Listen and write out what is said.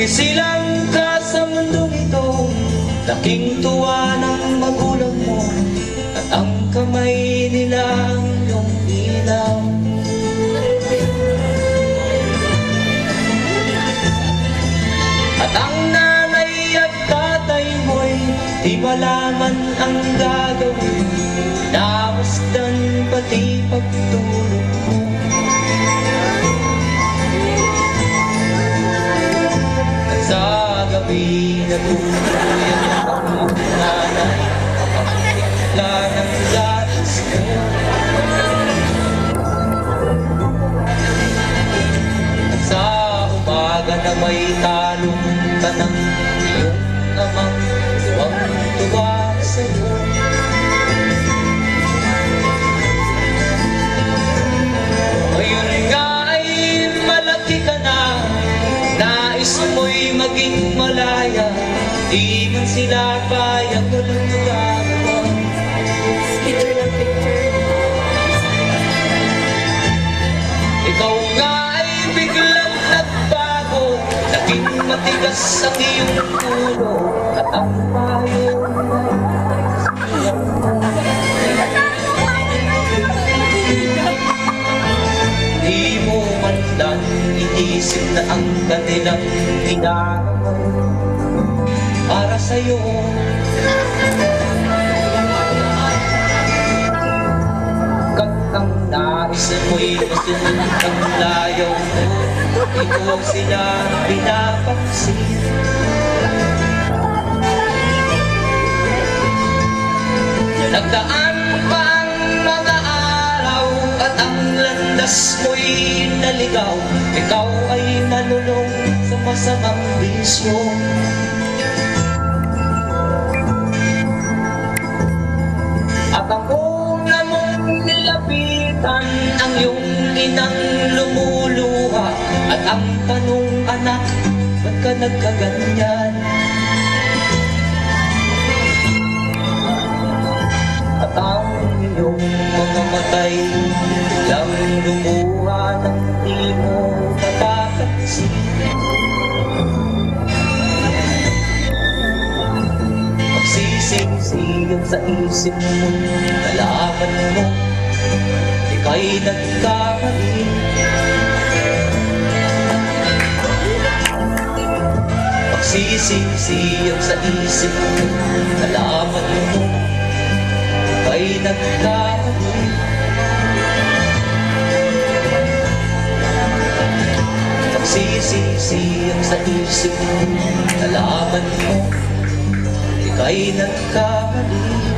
Sumisilang ka sa mundong ito, laking tuwa ng magulang mo, at ang kamay nila ang iyong ilaw. At ang nanay at tatay mo'y di malaman ang gagawin, namasdan pati pagtulog mo. At sa gabi nagtuluyan ang nanay, kapagpikla ng gatas mo. At sa umaga na may talong ka ng iyong amang tuwang-tuwa sa'yo. Ngayon nga ay malaki ka na, nais mo'y maging malaya, di man sila payag, walang magagawa. Picture ng picture. Ikaw nga ay biglang nagbago, naging matigas ang iyong ulo, at ang payo di mo man lang iisip na ang kanilang ginagawa para sa'yo. Ang nais mo'y masunod ang layaw mo, di ko sila pinapansin. Nagdaan pa ang mga araw at ang landas mo'y naligaw, ikaw ay nalulong sa masamang bisyo. At ako na mong nilapitan ang iyong inang lumuluha, at ang tanong, anak, ba't ka nagkaganyan? At ang iyong mga matay lang lumuha ng di mo napapansin. Magsising-siyang sa isip mo, nalaman mo ika'y nagkamali. Magsising-siyang sa isip mo, nalaman mo ika'y nagkamali. Magsising-siyang sa isip mo, nalaman mo ika'y nagkamali.